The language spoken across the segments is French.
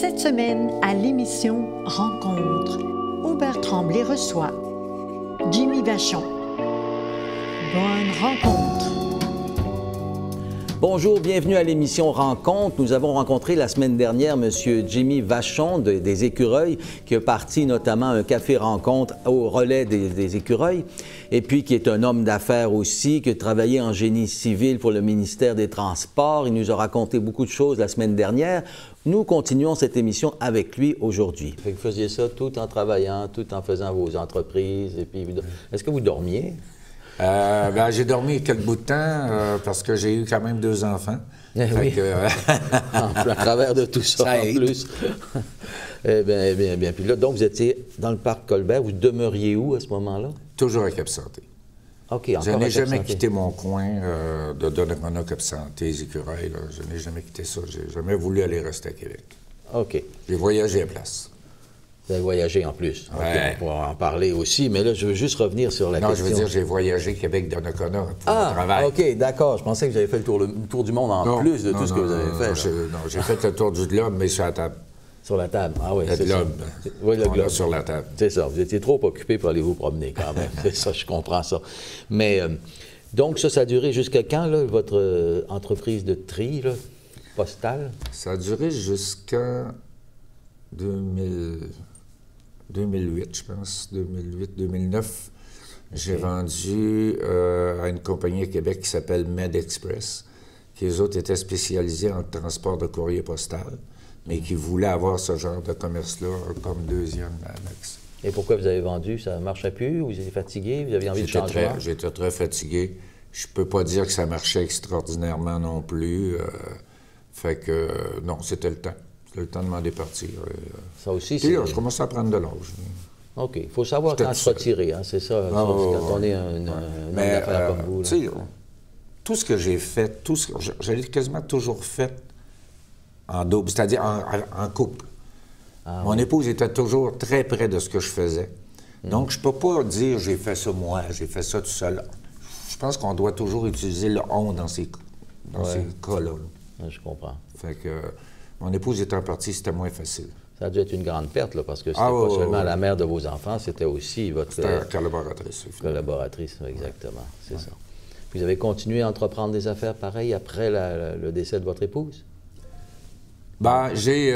Cette semaine, à l'émission Rencontre, Hubert Tremblay reçoit Jimmy Vachon. Bonne rencontre! Bonjour, bienvenue à l'émission Rencontre. Nous avons rencontré la semaine dernière M. Jimmy Vachon des Écureuils, qui a parti notamment un café rencontre au relais des Écureuils, et puis qui est un homme d'affaires aussi, qui a travaillé en génie civil pour le ministère des Transports. Il nous a raconté beaucoup de choses la semaine dernière. Nous continuons cette émission avec lui aujourd'hui. Vous faisiez ça tout en travaillant, tout en faisant vos entreprises, et puis est-ce que vous dormiez? J'ai dormi quelques bouts de temps parce que j'ai eu quand même 2 enfants. Eh oui. À travers de tout ça, en plus. Eh bien. Puis là, donc, vous étiez dans le parc Colbert. Vous demeuriez où à ce moment-là? Toujours à Cap-Santé. OK, encore Je n'ai jamais Cap-Santé. quitté mon coin de Donnacona, Cap-Santé, les Écureuils. Là. Je n'ai jamais quitté ça. J'ai jamais voulu aller rester à Québec. OK. J'ai voyagé à place. Vous avez voyagé en plus. OK, Ouais. on pourra en parler aussi, mais là, je veux juste revenir sur la Non, question. je veux dire, j'ai voyagé Québec-Donnacona pour mon travail. OK, d'accord. Je pensais que vous avez fait le tour du monde en plus de tout ce que vous avez fait. là. Non, j'ai fait le tour du globe, mais sur la table. Sur la table. Ah oui, Le c'est ça. globe. Oui, le On globe. l'a sur la table. C'est ça. Vous étiez trop occupé pour aller vous promener quand même. C'est ça, je comprends ça. Mais donc, ça a duré jusqu'à quand, là, votre entreprise de tri, là, postale? Ça a duré jusqu'à 2008, je pense, 2008-2009. J'ai vendu à une compagnie à Québec qui s'appelle MedExpress, qui eux autres étaient spécialisés en transport de courrier postal, mais qui voulaient avoir ce genre de commerce-là comme deuxième annexe. Et pourquoi vous avez vendu? Ça ne marchait plus? Vous étiez fatigué? Vous aviez envie de changer? J'étais très fatigué. Je peux pas dire que ça marchait extraordinairement non plus. Fait que, non, c'était le temps. C'était le temps de m'en départir. Ça aussi, Puis c'est... là, je commençais à prendre de l'âge. OK. Il faut savoir J'étais quand tout se seul. retirer, hein? C'est ça, quand on est un homme d'affaires comme vous. Là. Tu sais, tout ce que j'ai fait, je l'ai quasiment toujours fait en double, c'est-à-dire en couple. Ah, Mon épouse était toujours très près de ce que je faisais. Donc, je ne peux pas dire j'ai fait ça moi, j'ai fait ça tout seul. Je pense qu'on doit toujours utiliser le « on » dans ces cas-là. Ouais, je comprends. Fait que mon épouse étant partie, c'était moins facile. Ça a dû être une grande perte, là, parce que c'était pas seulement la mère de vos enfants, c'était aussi votre C'était collaboratrice. collaboratrice, exactement, c'est ça. Puis vous avez continué à entreprendre des affaires pareilles après le décès de votre épouse? J'ai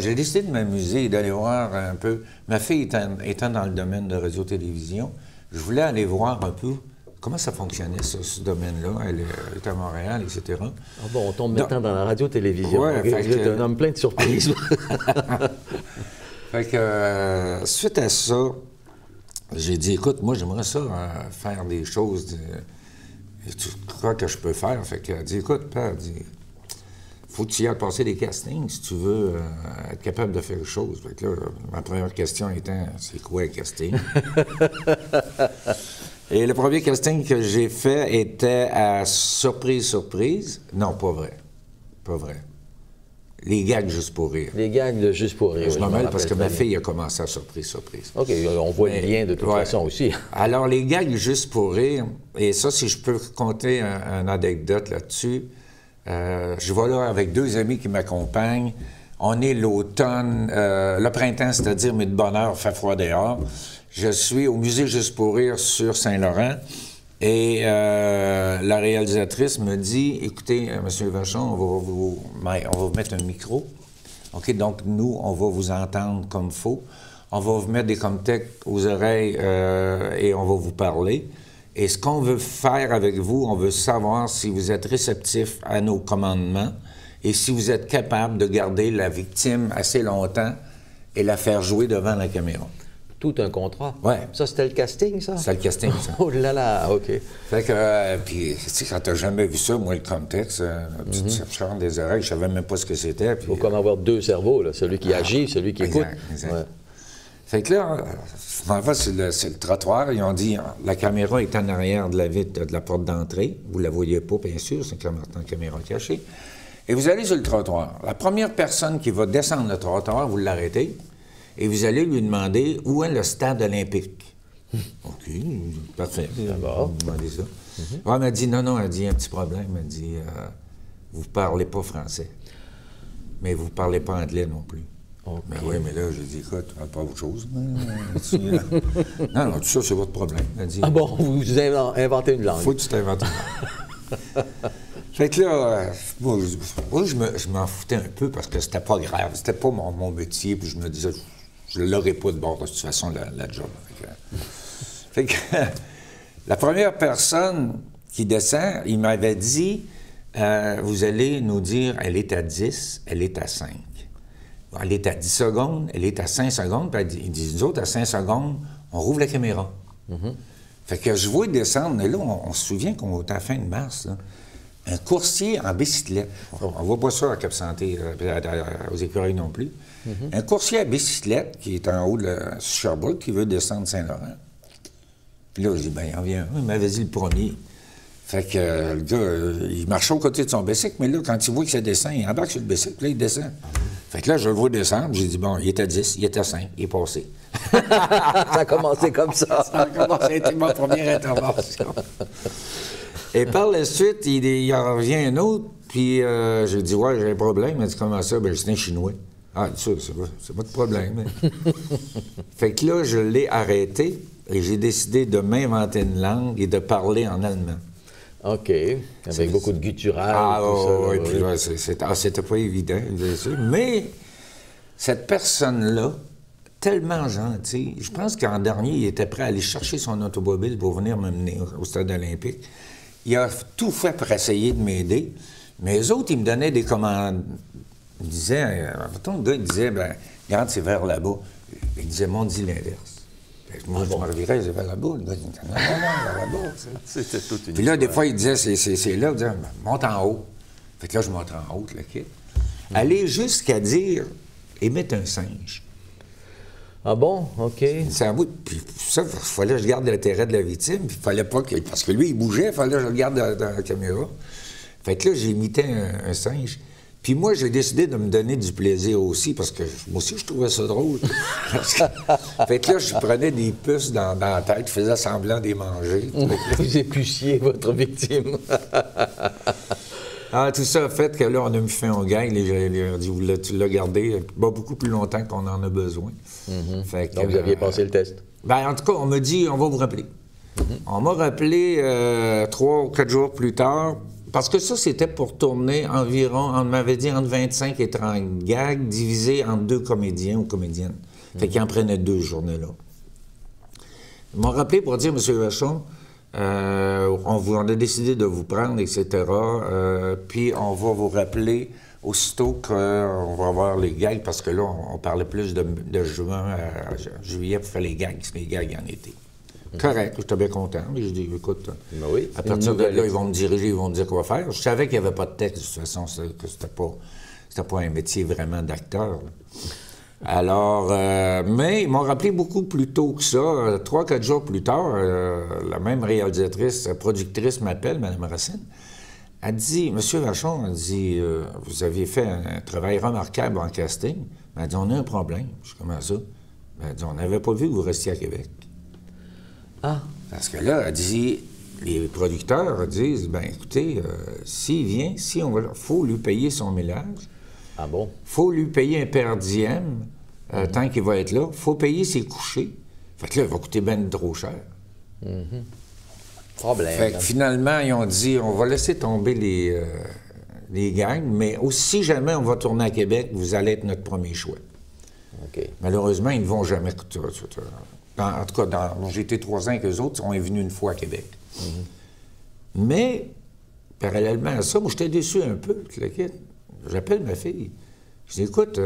j'ai décidé de m'amuser et d'aller voir un peu. Ma fille étant dans le domaine de radio-télévision, je voulais aller voir un peu comment ça fonctionnait, ce domaine-là. Elle est à Montréal, etc. Ah bon, on tombe maintenant dans la radio-télévision. Ouais, Okay? Vous êtes un homme plein de surprises. Fait que, suite à ça, j'ai dit, écoute, moi, j'aimerais ça faire des choses. Tu crois que je peux faire? Fait qu'elle a dit, écoute, Père, faut que tu y ailles passer des castings si tu veux être capable de faire des choses. Fait que là, ma première question étant, c'est quoi un casting? Et le premier casting que j'ai fait était à Surprise. Non, pas vrai. Pas vrai. Les gags juste pour rire. Les gags de Juste pour rire. Je m'en mêle parce que ma fille a commencé à Surprise. OK, on voit le lien de toute façon aussi. Alors, les gags juste pour rire, et ça, si je peux raconter une anecdote là-dessus, je vais là avec 2 amis qui m'accompagnent. On est l'automne, le printemps, c'est-à-dire, mais de bonne heure, fait froid dehors. Je suis au musée Juste pour rire sur Saint-Laurent et la réalisatrice me dit, écoutez, M. Vachon, on va vous mettre un micro. OK, donc nous, on va vous entendre comme il faut. On va vous mettre des Comtech aux oreilles et on va vous parler. Et ce qu'on veut faire avec vous, on veut savoir si vous êtes réceptif à nos commandements et si vous êtes capable de garder la victime assez longtemps et la faire jouer devant la caméra. Tout un contrat. Ouais. Ça, c'était le casting, ça? C'est le casting, ça. Oh là là, OK. Fait que, puis, tu sais, quand t'as jamais vu ça, moi, le contexte, un petit chercheur des oreilles, je savais même pas ce que c'était. Il faut comme avoir 2 cerveaux, là, celui qui agit, celui qui écoute. Exact. Ouais. Fait que là, je m'en vais sur le trottoir. Ils ont dit, la caméra est en arrière de la porte d'entrée. Vous la voyez pas, bien sûr, c'est une caméra cachée. Et vous allez sur le trottoir. La première personne qui va descendre le trottoir, vous l'arrêtez, et vous allez lui demander où est le stade olympique. OK, parfait. D'abord. Vous demandez ça. Elle m'a dit, non, elle dit, un petit problème. Elle dit, vous parlez pas français. mais vous ne parlez pas anglais non plus. Okay. Ben oui, mais là, j'ai dit, écoute, tu ne parles pas autre chose. Non, tout ça, c'est votre problème. Dit, ah bon, vous inventez une langue. Faut que tu t'inventes une langue. Fait que là, moi, je m'en foutais un peu parce que c'était pas grave. C'était pas mon métier, puis je me disais, je l'aurais pas de bord de toute façon, la job. Fait que la première personne qui descend, il m'avait dit, vous allez nous dire, elle est à 10, elle est à 5. Elle est à 10 secondes, elle est à 5 secondes, puis il dit, nous autres, à 5 secondes, on rouvre la caméra. Fait que je vois descendre, mais là, on se souvient qu'on était à la fin de mars, là, un coursier en bicyclette. On ne voit pas ça à Cap-Santé, aux Écureuils non plus. Un coursier à bicyclette qui est en haut de Sherbrooke, qui veut descendre Saint-Laurent. Puis là, je dis, bien, il en vient un. Il m'avait dit le premier. Fait que le gars, il marchait aux côtés de son bicycle, mais là, quand il voit que ça descend, il embarque sur le bicycle, puis là, il descend. Fait que là, je le vois descendre, j'ai dit, bon, il était à 10, il était à 5, il est passé. Ça a commencé comme ça. Ça a commencé, c'était ma première intervention. Et par la suite, il en revient un autre, puis j'ai dit, ouais, j'ai un problème. Il m'a dit, comment ça? Ben, c'est un Chinois. Ah, ça, c'est pas de problème. Fait que là, je l'ai arrêté et j'ai décidé de m'inventer une langue et de parler en allemand. OK. Avec beaucoup de guttural. Ah, oui, puis là, c'était pas évident, bien sûr. Mais cette personne-là, tellement gentille, je pense qu'en dernier, il était prêt à aller chercher son automobile pour venir me mener au stade olympique. Il a tout fait pour essayer de m'aider, mais eux autres, ils me donnaient des commandes. Ils disaient, le gars, il disait, ben, regarde, c'est vers là-bas. Il disait, moi, on dit l'inverse. Moi, je me revirais, c'est vers là-bas. Le gars, il disait, non, vers là-bas. C'était toute une Puis là, des fois, il disait, c'est là. Il disait, monte en haut. Fait que là, je monte en haut, le kit. Aller jusqu'à dire, émette un singe. Ah bon? OK. C'est un bout. Puis ça, il fallait que je garde l'intérêt de la victime. Puis il fallait pas que. Parce que lui, il bougeait, il fallait que je le garde dans la caméra. Fait que là, j'imitais un singe. Puis moi, j'ai décidé de me donner du plaisir aussi, parce que moi aussi, je trouvais ça drôle. Fait que là, je prenais des puces dans la tête, je faisais semblant de les manger. Vous épuchiez votre victime. Ah, tout ça a fait que là, on a mis fin au gag. J'ai dit, tu l'as gardé beaucoup plus longtemps qu'on en a besoin. Fait que, donc, vous aviez passé le test? Bien, en tout cas, on m'a dit, on va vous rappeler. On m'a rappelé 3 ou 4 jours plus tard, parce que ça, c'était pour tourner environ, on m'avait dit, entre 25 et 30 gags divisés entre 2 comédiens ou comédiennes. Fait qu'ils en prenaient 2 journées-là. Ils m'ont rappelé pour dire, M. Vachon, on a décidé de vous prendre, etc. Puis on va vous rappeler aussitôt qu'on va avoir les gags, parce que là, on parlait plus de juin à juillet pour faire les gags en été. Correct, j'étais bien content. J'ai dit, écoute, oui, à partir de là, ils vont me diriger, ils vont me dire quoi faire. Je savais qu'il n'y avait pas de texte, de toute façon, que c'était pas un métier vraiment d'acteur. Alors, mais ils m'ont rappelé beaucoup plus tôt que ça. 3-4 jours plus tard, la même réalisatrice, productrice m'appelle, Mme Racine. Elle dit, M. Vachon, elle dit, vous aviez fait un travail remarquable en casting. Elle dit, on a un problème. Je dis, comment ça? Elle dit, on n'avait pas vu que vous restiez à Québec. Ah. Parce que là, elle dit, les producteurs disent, bien, écoutez, s'il vient, faut lui payer son millage. Ah bon? Faut lui payer un per diem tant qu'il va être là. Faut payer ses couchers. Fait que là, il va coûter bien trop cher. Problème. Fait que finalement, ils ont dit, on va laisser tomber les gangs, mais si jamais on va tourner à Québec, vous allez être notre premier choix. OK. Malheureusement, ils ne vont jamais... En tout cas, j'ai été 3 ans avec eux autres, on est venus une fois à Québec. Mais, parallèlement à ça, moi, j'étais déçu un peu, J'appelle ma fille. Je dis, écoute,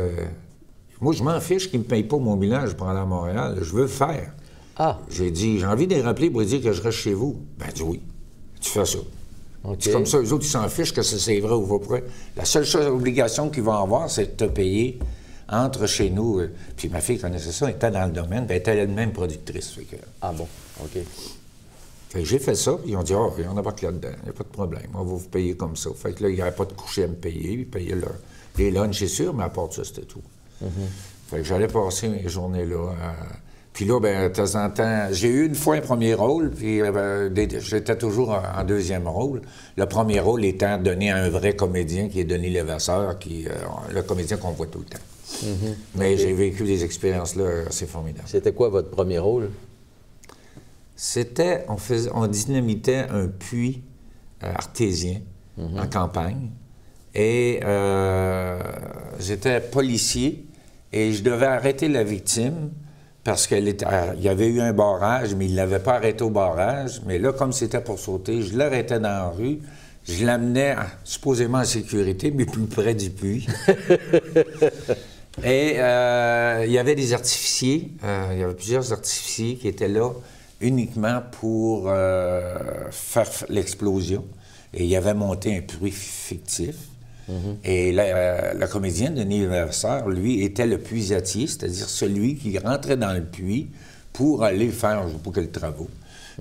moi, je m'en fiche qu'ils ne me payent pas mon millage pour aller à Montréal. Je veux le faire. Ah. J'ai dit, j'ai envie de les rappeler pour dire que je reste chez vous. Ben, elle dit oui. Tu fais ça. Okay. C'est comme ça, eux autres, ils s'en fichent que c'est vrai ou pas vrai. La seule obligation qu'ils vont avoir, c'est de te payer entre chez nous. Puis ma fille connaissait ça, elle était dans le domaine, puis elle était elle-même productrice. Fait que... Ah bon, OK. Fait que j'ai fait ça, puis ils ont dit, oh, on n'a pas que là-dedans, il n'y a pas de problème, on va vous payer comme ça. Fait que là, il n'y avait pas de coucher à me payer, ils payaient les lunchs, c'est sûr, mais à part ça, c'était tout. Fait que j'allais passer mes journées-là Puis là, bien, de temps en temps, j'ai eu une fois un premier rôle, puis j'étais toujours en deuxième rôle. Le premier rôle étant donné à un vrai comédien, qui est Denis Levasseur, le comédien qu'on voit tout le temps. Mais j'ai vécu des expériences-là assez formidables. C'était quoi votre premier rôle? C'était, on dynamitait un puits artésien en campagne. Et j'étais policier et je devais arrêter la victime parce qu'il y avait eu un barrage, mais il ne l'avait pas arrêté au barrage. Mais là, comme c'était pour sauter, je l'arrêtais dans la rue. Je l'amenais supposément en sécurité, mais plus près du puits. Et il y avait des artificiers, il y avait plusieurs artificiers qui étaient là uniquement pour faire l'explosion. Et il avait monté un puits fictif. Et la comédienne, Denis Levasseur, lui, était le puisatier, c'est-à-dire celui qui rentrait dans le puits pour aller faire, je ne sais pas quels travaux.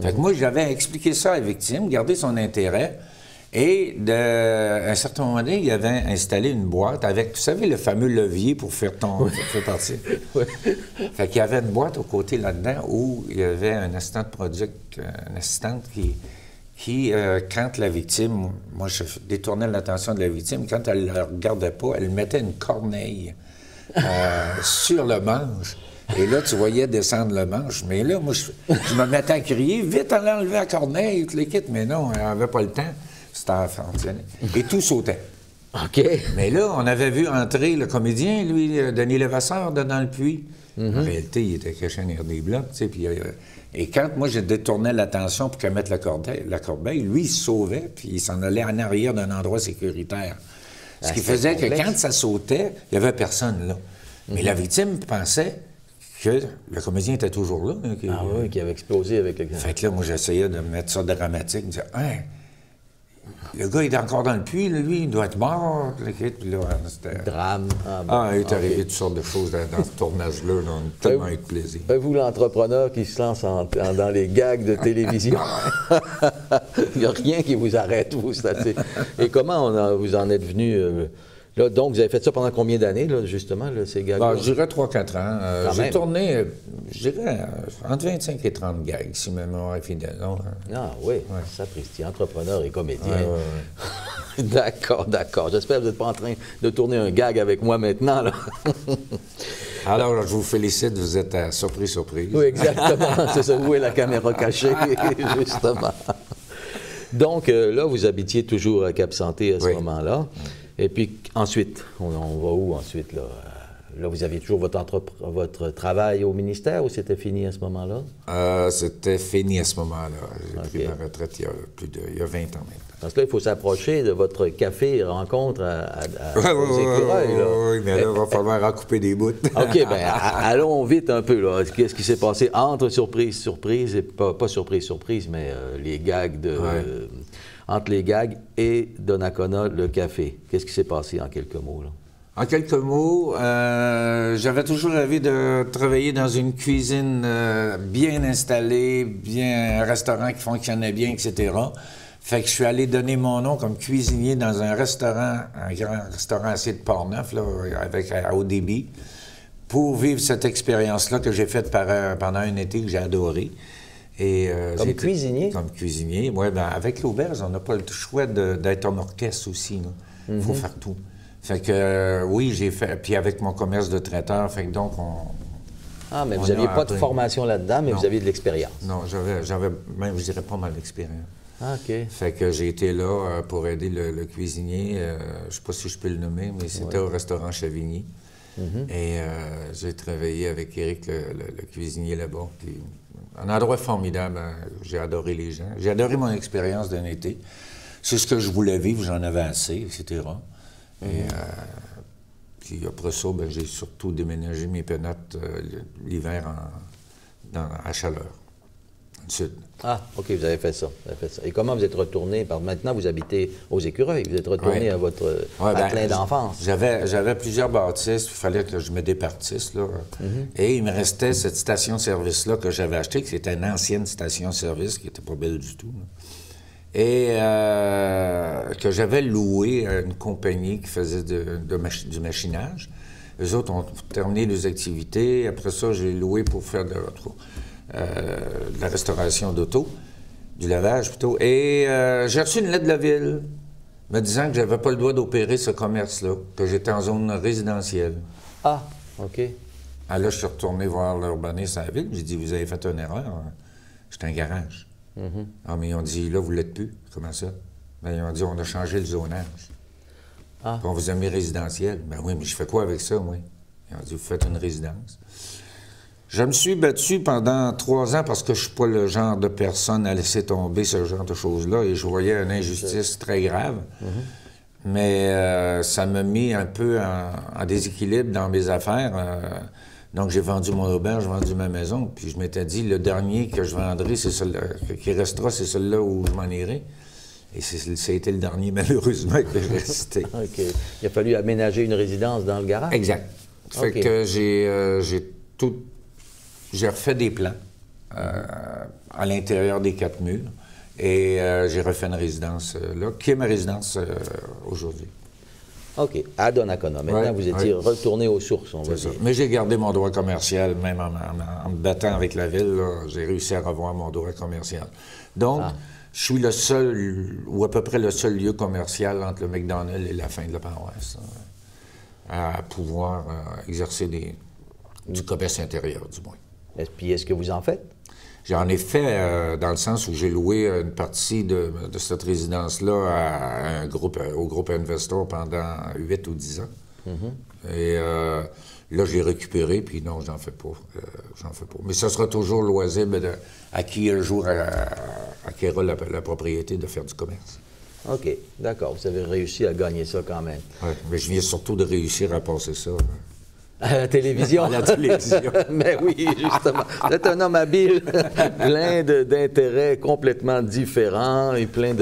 Fait que moi, j'avais expliqué ça à la victime, garder son intérêt. Et à un certain moment donné, il avait installé une boîte avec, vous savez, le fameux levier pour faire partir. Fait qu'il y avait une boîte au côté là-dedans où il y avait un assistant de product, une assistante qui quand la victime, moi je détournais l'attention de la victime, quand elle ne le regardait pas, elle mettait une corneille sur le manche. Et là, tu voyais descendre le manche. Mais là, moi, je me mettais à crier, vite, allez enlever la corneille, tout l'équipe. Mais non, elle n'avait pas le temps. C'était fonctionné. Et tout sautait. OK. Mais là, on avait vu entrer le comédien, lui, Denis Levasseur, dans le puits. En réalité, il était caché derrière des blocs, tu sais, puis... Et quand moi, je détournais l'attention pour qu'elle mette la corbeille, lui, il se sauvait, puis il s'en allait en arrière d'un endroit sécuritaire. Ce qui faisait que quand ça sautait, il n'y avait personne là. Mais la victime pensait que le comédien était toujours là. Oui, qui avait explosé avec le... Fait que là, moi, j'essayais de mettre ça dramatique. Je me disais, hein, le gars, il est encore dans le puits, là, lui, il doit être mort. Puis là, c'était... Drame. Il est arrivé toutes sortes de choses dans ce tournage-là. On a tellement eu de plaisir. Vous, l'entrepreneur qui se lance dans les gags de télévision, il n'y a rien qui vous arrête, vous. Et comment vous en êtes venu... Là, donc, vous avez fait ça pendant combien d'années, là, justement, là, ces gags-là? Je dirais 3-4 ans. J'ai tourné, je dirais, entre 25 et 30 gags, si ma mémoire est fidèle. Ah oui, sapristi, entrepreneur et comédien. D'accord. J'espère que vous n'êtes pas en train de tourner un gag avec moi maintenant, là. Alors, je vous félicite, vous êtes à surprise. Oui, exactement. C'est ça, où est la caméra cachée, justement. Donc, là, vous habitiez toujours à Cap-Santé à ce moment-là. Et puis ensuite, on va où ensuite, là? Là, vous aviez toujours votre travail au ministère ou c'était fini à ce moment-là? C'était fini à ce moment-là. J'ai pris ma retraite il y a 20 ans maintenant. Parce que là, il faut s'approcher de votre café rencontre aux écureuils. Oui, mais là, il va falloir recouper des bouts. OK, bien, allons vite un peu, là. Qu'est-ce qui s'est passé entre surprise, et pas surprise, mais les gags de... entre les gags et Donnacona, le café. Qu'est-ce qui s'est passé en quelques mots, là? En quelques mots, j'avais toujours envie de travailler dans une cuisine bien installée, un restaurant qui fonctionnait bien, etc. Fait que je suis allé donner mon nom comme cuisinier dans un restaurant, un grand restaurant assez de Port-Neuf, là, avec à haut débit, pour vivre cette expérience-là que j'ai faite pendant un été que j'ai adoré. Et, comme cuisinier? Comme cuisinier, oui. Ben, avec l'auberge, on n'a pas le choix d'être en orchestre aussi. Il faut faire tout. Fait que, oui, j'ai fait... Puis avec mon commerce de traiteur, fait que donc, mais vous n'aviez pas de formation là-dedans, mais vous aviez de l'expérience. Non, j'avais même, je dirais, pas mal d'expérience. Ah, OK. Fait que j'ai été là pour aider le cuisinier. Je ne sais pas si je peux le nommer, mais c'était au restaurant Chavigny. Et j'ai travaillé avec Éric, le cuisinier là-bas. Puis, un endroit formidable. J'ai adoré les gens. J'ai adoré mon expérience d'un été. C'est ce que je voulais vivre, j'en avais assez, etc. Et puis après ça, ben, j'ai surtout déménagé mes pénates l'hiver à Chaleur, dans le sud. Ah, OK, vous avez fait ça. Et comment vous êtes retourné? Maintenant, vous habitez aux Écureuils. Vous êtes retourné à votre plein d'enfance. J'avais plusieurs bâtisses. Il fallait que je me départisse, là. Et il me restait cette station-service-là que j'avais achetée, qui était une ancienne station-service, qui n'était pas belle du tout, là. Et que j'avais loué à une compagnie qui faisait du machinage. Eux autres ont terminé leurs activités. Après ça, j'ai loué pour faire de la restauration d'auto, du lavage plutôt. Et j'ai reçu une lettre de la ville me disant que j'avais pas le droit d'opérer ce commerce-là, que j'étais en zone résidentielle. Ah, OK. Ah, là, je suis retourné voir l'urbaniste à la ville. J'ai dit, vous avez fait une erreur. J'étais un garage. Ah, mais ils ont dit, là, vous ne l'êtes plus. Comment ça? Ben, ils ont dit, on a changé le zonage. Ah. Puis on vous a mis résidentiel. Ben oui, mais je fais quoi avec ça, moi? Ils ont dit, vous faites une résidence. Je me suis battu pendant 3 ans parce que je ne suis pas le genre de personne à laisser tomber ce genre de choses-là et je voyais une injustice très grave. Mais ça m'a mis un peu en déséquilibre dans mes affaires. Donc, j'ai vendu mon auberge, j'ai vendu ma maison, puis je m'étais dit, le dernier que je vendrai, c'est celui-là, qui restera, c'est celui-là où je m'en irai. Et ça a été le dernier, malheureusement, que j'ai resté. OK. Il a fallu aménager une résidence dans le garage? Exact. Fait que j'ai refait des plans à l'intérieur des 4 murs et j'ai refait une résidence là, qui est ma résidence aujourd'hui. OK. À Donnacona. Maintenant, vous étiez retourné aux sources, on va dire. Mais j'ai gardé mon droit commercial, même en me battant avec la ville, j'ai réussi à revoir mon droit commercial. Donc, je suis le seul, ou à peu près le seul lieu commercial entre le McDonald's et la fin de la paroisse, à pouvoir exercer du commerce intérieur, du moins. Puis est-ce que vous en faites? J'en ai fait dans le sens où j'ai loué une partie de cette résidence-là au groupe Investor pendant 8 ou 10 ans. Et là, je l'ai récupéré, puis non, j'en fais pas. Mais ce sera toujours loisible à qui un jour acquérera la propriété de faire du commerce. OK, d'accord. Vous avez réussi à gagner ça quand même. Oui, mais je viens surtout de réussir à passer ça. À la télévision? À la télévision. Mais oui, justement. Vous êtes un homme habile, plein d'intérêts complètement différents et plein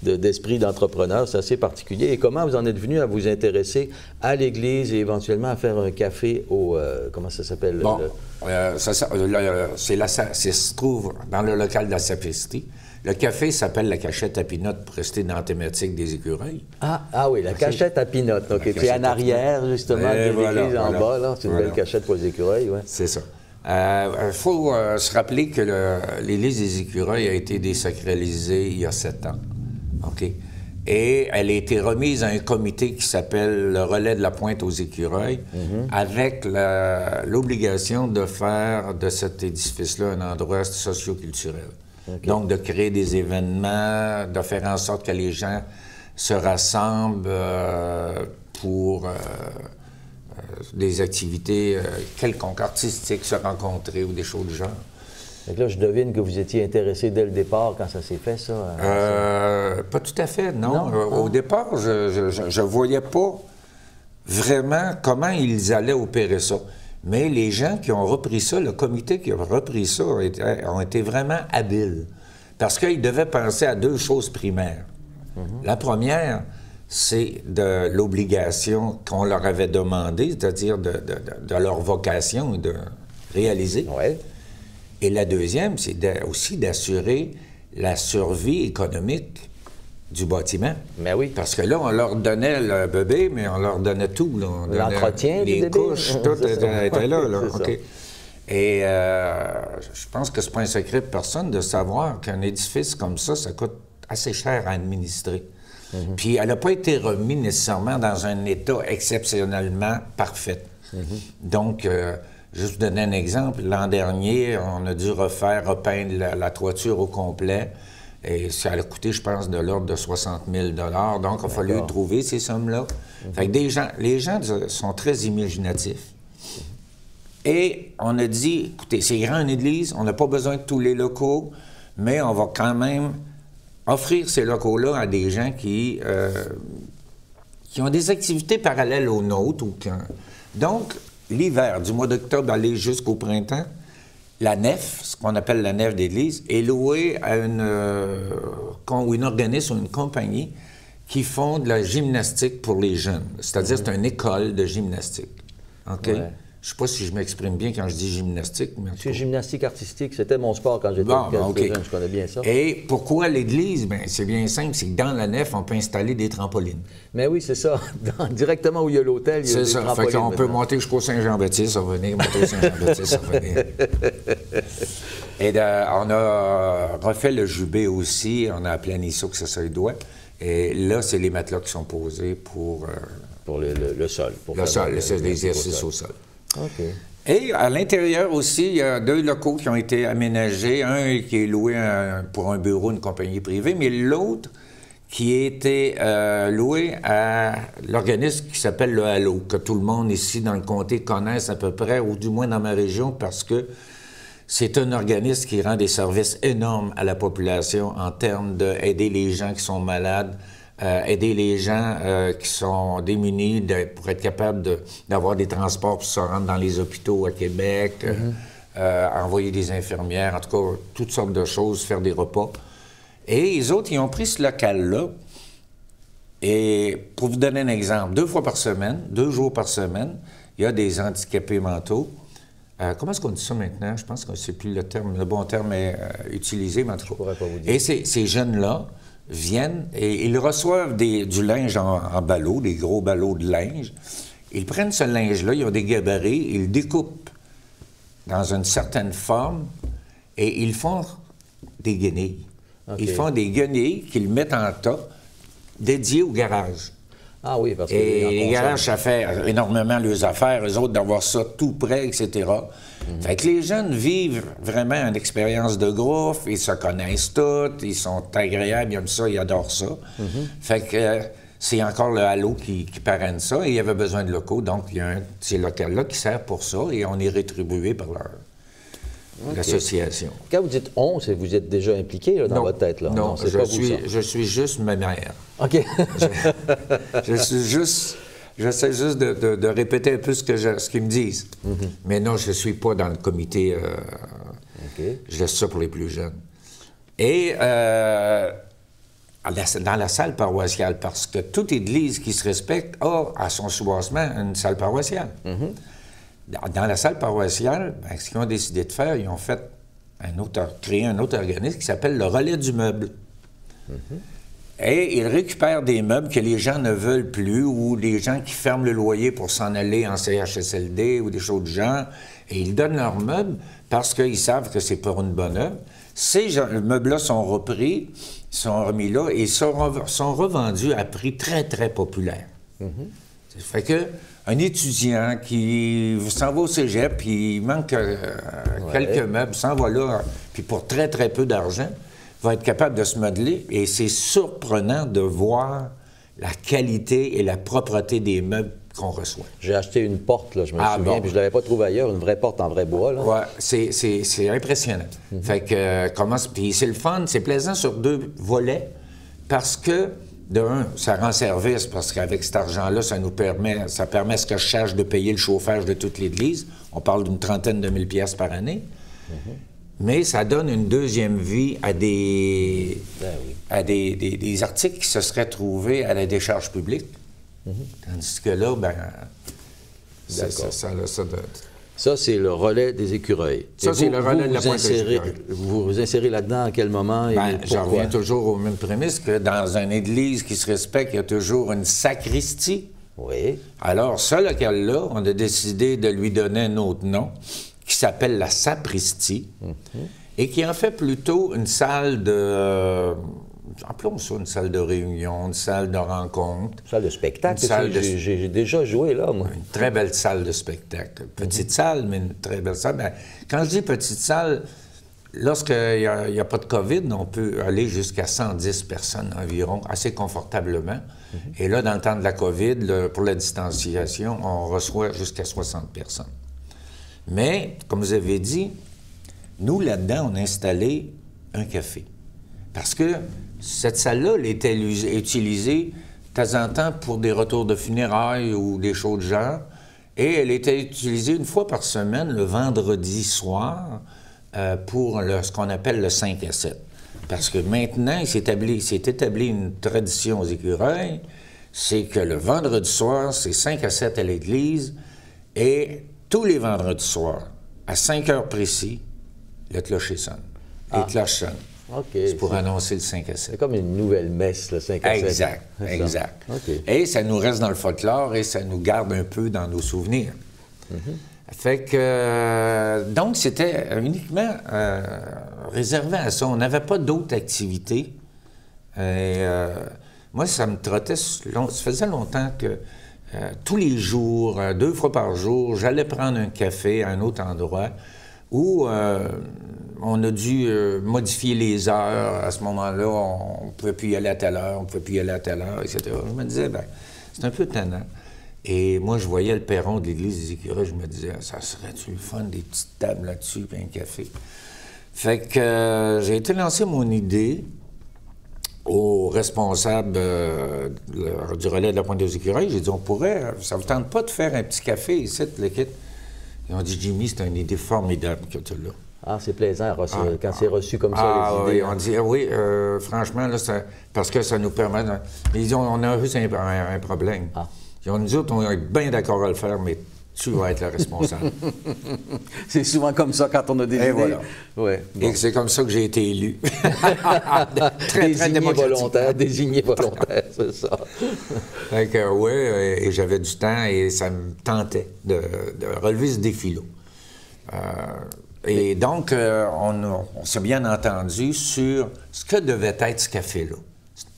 d'esprit d'entrepreneur. C'est assez particulier. Et comment vous en êtes venu à vous intéresser à l'Église et éventuellement à faire un café au... comment ça s'appelle? Bon, ça se trouve dans le local de la sacristie. Le café s'appelle la Cachette à Pinotte pour rester dans la thématique des écureuils. Ah oui, la Cachette à Pinotte. OK, c'est en arrière, justement, de l'église en bas, là. C'est une belle cachette pour les écureuils, oui. C'est ça. Il faut se rappeler que l'église des écureuils a été désacralisée il y a 7 ans. OK? Et elle a été remise à un comité qui s'appelle le Relais de la Pointe aux écureuils, avec l'obligation de faire de cet édifice-là un endroit socioculturel. Okay. Donc, de créer des événements, de faire en sorte que les gens se rassemblent pour des activités quelconques, artistiques, se rencontrer ou des choses du genre. Donc là, je devine que vous étiez intéressé dès le départ quand ça s'est fait, ça? Pas tout à fait, non. Au départ, je ne voyais pas vraiment comment ils allaient opérer ça. Mais les gens qui ont repris ça, le comité qui a repris ça, ont été vraiment habiles. Parce qu'ils devaient penser à 2 choses primaires. La première, c'est de l'obligation qu'on leur avait demandé, c'est-à-dire de leur vocation de réaliser. Ouais. Et la deuxième, c'est aussi d'assurer la survie économique du bâtiment. Mais oui. Parce que là, on leur donnait le bébé, mais on leur donnait tout. L'entretien du bébé. Les couches, tout était là. Okay. Et je pense que c'est pas un secret pour personne de savoir qu'un édifice comme ça coûte assez cher à administrer. Puis elle n'a pas été remise nécessairement dans un état exceptionnellement parfait. Donc, juste vous donner un exemple, l'an dernier, on a dû repeindre la toiture au complet. Et ça a coûté, je pense, de l'ordre de 60 000 $. Donc, il a fallu trouver ces sommes-là. Fait que les gens sont très imaginatifs. Et on a dit, écoutez, c'est grand une église, on n'a pas besoin de tous les locaux, mais on va quand même offrir ces locaux-là à des gens qui ont des activités parallèles aux nôtres. Donc, l'hiver, du mois d'octobre aller jusqu'au printemps, la nef, ce qu'on appelle la nef d'église, est louée à une organisme ou une compagnie qui font de la gymnastique pour les jeunes. C'est-à-dire c'est une école de gymnastique. OK? Ouais. Je ne sais pas si je m'exprime bien quand je dis gymnastique. Mais c'est gymnastique artistique, c'était mon sport quand j'étais jeune, je connais bien ça. Et pourquoi l'église? Bien, c'est bien simple, c'est que dans la nef, on peut installer des trampolines. Mais oui, c'est ça. Directement où il y a l'hôtel, il y a des trampolines. C'est ça, fait qu'on peut monter jusqu'au Saint-Jean-Baptiste, revenir, monter au Saint-Jean-Baptiste, revenir. Et on a refait le jubé aussi, on a aplani ça que ça doit. Et là, c'est les matelas qui sont posés pour le sol. Le sol, l'exercice au sol. OK. Et à l'intérieur aussi, il y a 2 locaux qui ont été aménagés. Un qui est loué pour un bureau, une compagnie privée, mais l'autre qui a été loué à l'organisme qui s'appelle le Halo, que tout le monde ici dans le comté connaisse à peu près, ou du moins dans ma région, parce que c'est un organisme qui rend des services énormes à la population en termes d'aider les gens qui sont malades, aider les gens qui sont démunis pour être capables d'avoir des transports pour se rendre dans les hôpitaux à Québec, envoyer des infirmières, en tout cas, toutes sortes de choses, faire des repas. Et les autres, ils ont pris ce local-là, et pour vous donner un exemple, 2 fois par semaine, 2 jours par semaine, il y a des handicapés mentaux. Comment est-ce qu'on dit ça maintenant? Je pense que c'est plus le bon terme est utilisé, mais en tout cas. Je pourrais pas vous dire. Et ces jeunes-là viennent et ils reçoivent du linge en ballots, des gros ballots de linge. Ils prennent ce linge-là, ils ont des gabarits, ils le découpent dans une certaine forme et ils font des guenilles. Okay. Ils font des guenilles qu'ils mettent en tas dédiées au garage. Ah oui, parce que... Et les garages, ça fait énormément leurs affaires, eux autres, d'avoir ça tout près, etc. Fait que les jeunes vivent vraiment une expérience de groupe, ils se connaissent tous, ils sont agréables, ils aiment ça, ils adorent ça. Fait que c'est encore le Halo qui parraine ça, et il y avait besoin de locaux, donc il y a ces locaux-là qui servent pour ça, et on est rétribué par l'association. Quand vous dites « on », vous êtes déjà impliqué là, dans votre tête, là? Non, je suis juste ma mère. OK. J'essaie juste de répéter un peu ce qu'ils me disent. Mais non, je ne suis pas dans le comité. Je laisse ça pour les plus jeunes. Et dans la salle paroissiale, parce que toute église qui se respecte a à son soubassement une salle paroissiale. Dans la salle paroissiale, ce qu'ils ont décidé de faire, ils ont créé un autre organisme qui s'appelle le Relais du meuble. Et ils récupèrent des meubles que les gens ne veulent plus, ou des gens qui ferment le loyer pour s'en aller en CHSLD ou des choses du genre, et ils donnent leurs meubles parce qu'ils savent que c'est pour une bonne œuvre. Ces meubles-là sont repris, sont remis là, et sont revendus à prix très, très populaire. Ça fait que un étudiant qui s'en va au cégep, puis il manque quelques meubles, s'en va là, puis pour très, très peu d'argent, va être capable de se modeler. Et c'est surprenant de voir la qualité et la propreté des meubles qu'on reçoit. J'ai acheté une porte, là, je me souviens, puis je ne l'avais pas trouvée ailleurs, une vraie porte en vrai bois. Là. Oui, c'est impressionnant. Fait que, puis c'est le fun, c'est plaisant sur 2 volets, parce que de un, ça rend service, parce qu'avec cet argent-là, ça permet ce que je cherche de payer le chauffage de toute l'Église. On parle d'une 30aine de 1000 piastres par année. Mais ça donne une deuxième vie à des articles qui se seraient trouvés à la décharge publique. Tandis que là, ça, c'est le relais des écureuils. Ça, c'est le relais de la pointe des écureuils. Vous vous insérez là-dedans à quel moment? J'en reviens toujours aux mêmes prémices que dans une église qui se respecte, il y a toujours une sacristie. Oui. Alors, ce local-là, on a décidé de lui donner un autre nom qui s'appelle la sapristie et qui en fait plutôt une salle de... appelons ça une salle de réunion, une salle de rencontre. Une salle de spectacle. J'ai déjà joué là, moi. Une très belle salle de spectacle. Petite salle, mais une très belle salle. Quand je dis petite salle, lorsqu'il n'y a pas de COVID, on peut aller jusqu'à 110 personnes environ, assez confortablement. Et là, dans le temps de la COVID, pour la distanciation, on reçoit jusqu'à 60 personnes. Mais, comme vous avez dit, nous, là-dedans, on a installé un café. Parce que cette salle-là, elle était utilisée de temps en temps pour des retours de funérailles ou des choses de genre. Et elle était utilisée une fois par semaine, le vendredi soir, pour ce qu'on appelle le 5 à 7. Parce que maintenant, il s'est établi une tradition aux écureuils, c'est que le vendredi soir, c'est 5 à 7 à l'église, et tous les vendredis soirs, à 5 heures précis, le clocher sonne. Les cloches sonnent. Okay, c'est pour annoncer le 5 à 7. C'est comme une nouvelle messe, le 5 à 7. Exact, exact. Okay. Et ça nous reste dans le folklore et ça nous garde un peu dans nos souvenirs. Fait que, donc, c'était uniquement réservé à ça. On n'avait pas d'autres activités. Et, moi, ça me trottait, ça faisait longtemps que tous les jours, 2 fois par jour, j'allais prendre un café à un autre endroit où on a dû modifier les heures. À ce moment-là, on ne pouvait plus y aller à telle heure, on ne pouvait plus y aller à telle heure, etc. Je me disais, bien, c'est un peu tannant. Et moi, je voyais le perron de l'église des Écureuils, je me disais, ça serait-tu le fun, des petites tables là-dessus, puis un café. Fait que j'ai été lancer mon idée au responsable du relais de la Pointe aux Écureuils. J'ai dit, on pourrait, ça vous tente pas de faire un petit café ici, le kit? Ils ont dit, Jimmy, c'est une idée formidable que tu as là. Ah, c'est plaisant quand c'est reçu comme ça, les idées. Oui, on dit, oui, franchement, là, parce que ça nous permet... Ils disent, on a juste un problème. Ils ont dit, nous autres, on est bien d'accord à le faire, mais tu vas être le responsable. C'est souvent comme ça quand on a des idées. Voilà. Ouais, bon. Et c'est comme ça que j'ai été élu. Désigné volontaire, c'est ça. Fait que, oui, et j'avais du temps et ça me tentait de relever ce défi-là. Et donc, on s'est bien entendu sur ce que devait être ce café-là.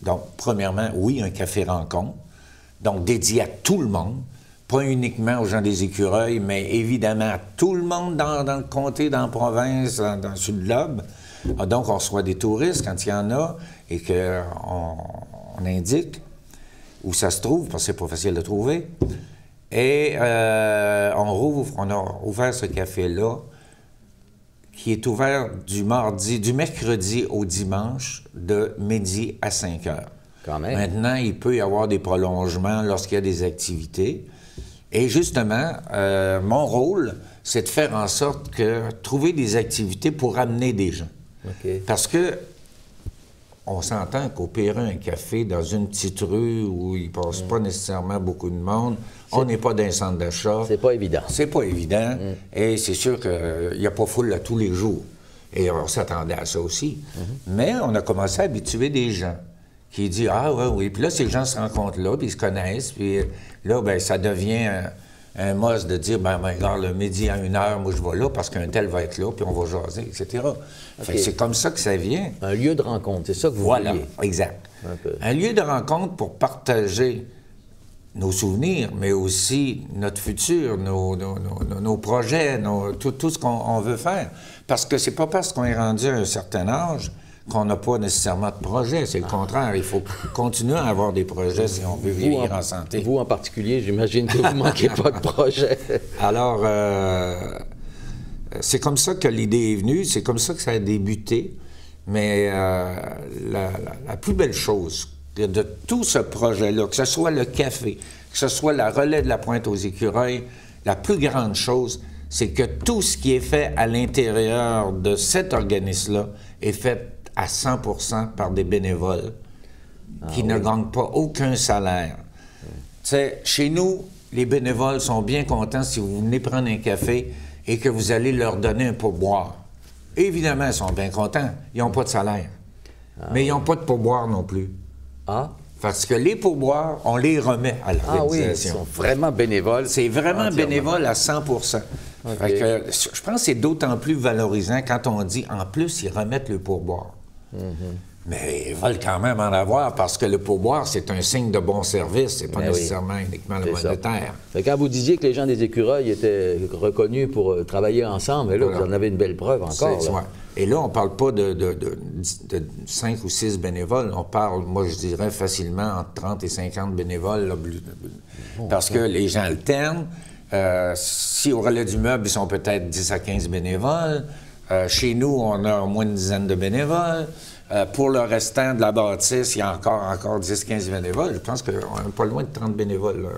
Donc, premièrement, oui, un café rencontre, donc dédié à tout le monde, pas uniquement aux gens des Écureuils, mais évidemment à tout le monde dans le comté, dans la province, sur le globe. Donc, on reçoit des touristes quand il y en a et qu'on indique où ça se trouve, parce que c'est pas facile de trouver. Et on a ouvert ce café-là qui est ouvert du mercredi au dimanche, de midi à 5 heures. Quand même. Maintenant, il peut y avoir des prolongements lorsqu'il y a des activités. Et justement, mon rôle, c'est de faire en sorte que trouver des activités pour amener des gens. Okay. Parce que on s'entend qu'opérer un café dans une petite rue où il ne passe pas nécessairement beaucoup de monde, on n'est pas dans un centre d'achat. C'est pas évident. C'est pas évident. Et c'est sûr qu'il n'y a pas foule là tous les jours. Et on s'attendait à ça aussi. Mais on a commencé à habituer des gens qui disent « Ah, oui. Puis là, ces gens se rencontrent là, puis ils se connaissent. Puis là, bien, ça devient un must de dire « Ben, regarde, le midi à 1h, moi, je vais là parce qu'un tel va être là, puis on va jaser, etc. Okay. » Fait que c'est comme ça que ça vient. Un lieu de rencontre, c'est ça que vous Voilà, vouliez. exact. Un lieu de rencontre pour partager nos souvenirs, mais aussi notre futur, nos projets, tout ce qu'on veut faire. Parce que c'est pas parce qu'on est rendu à un certain âge qu'on n'a pas nécessairement de projet. C'est le contraire. Il faut continuer à avoir des projets si on veut vieillir en santé. Vous, en particulier, j'imagine que vous ne manquez pas de projet. Alors, c'est comme ça que l'idée est venue. C'est comme ça que ça a débuté. Mais la plus belle chose de tout ce projet-là, que ce soit le café, que ce soit la relais de la Pointe aux Écureuils, la plus grande chose, c'est que tout ce qui est fait à l'intérieur de cet organisme-là est fait à 100% par des bénévoles qui ne gagnent pas aucun salaire. Tu sais, chez nous, les bénévoles sont bien contents si vous venez prendre un café et que vous allez leur donner un pourboire. Évidemment, ils sont bien contents. Ils n'ont pas de salaire. Mais ils n'ont pas de pourboire non plus. Ah? Parce que les pourboires, on les remet à l'organisation. Ah oui, ils sont vraiment bénévoles. C'est vraiment bénévole à 100%. Okay. Fait que, je pense que c'est d'autant plus valorisant quand on dit, en plus, ils remettent le pourboire. Mais ils veulent quand même en avoir parce que le pourboire, c'est un signe de bon service. C'est pas nécessairement uniquement le monétaire. Quand vous disiez que les gens des Écureuils étaient reconnus pour travailler ensemble, là, vous en avez une belle preuve encore. Là. Et là, on ne parle pas de 5 ou 6 bénévoles. On parle, moi, je dirais facilement entre 30 et 50 bénévoles. Là, parce que les gens alternent. Si au relais du meuble, ils sont peut-être 10 à 15 bénévoles. Chez nous, on a au moins une dizaine de bénévoles. Pour le restant de la bâtisse, il y a encore 10-15 bénévoles. Je pense qu'on n'est pas loin de 30 bénévoles. Là.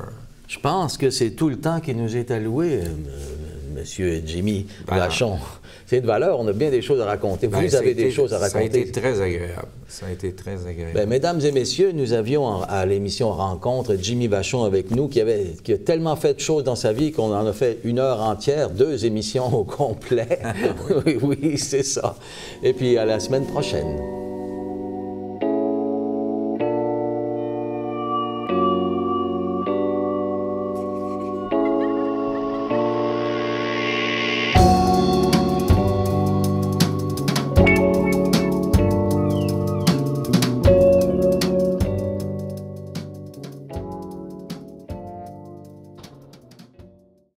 Je pense que c'est tout le temps qui nous est alloué, Monsieur Jimmy Vachon. C'est de valeur, on a bien des choses à raconter. Vous avez des choses à raconter. Ça a été très agréable. Ça a été très agréable. Bien, mesdames et messieurs, nous avions à l'émission Rencontre Jimmy Vachon avec nous qui a tellement fait de choses dans sa vie qu'on en a fait 1 heure entière, 2 émissions au complet. Oui, c'est ça. Et puis à la semaine prochaine.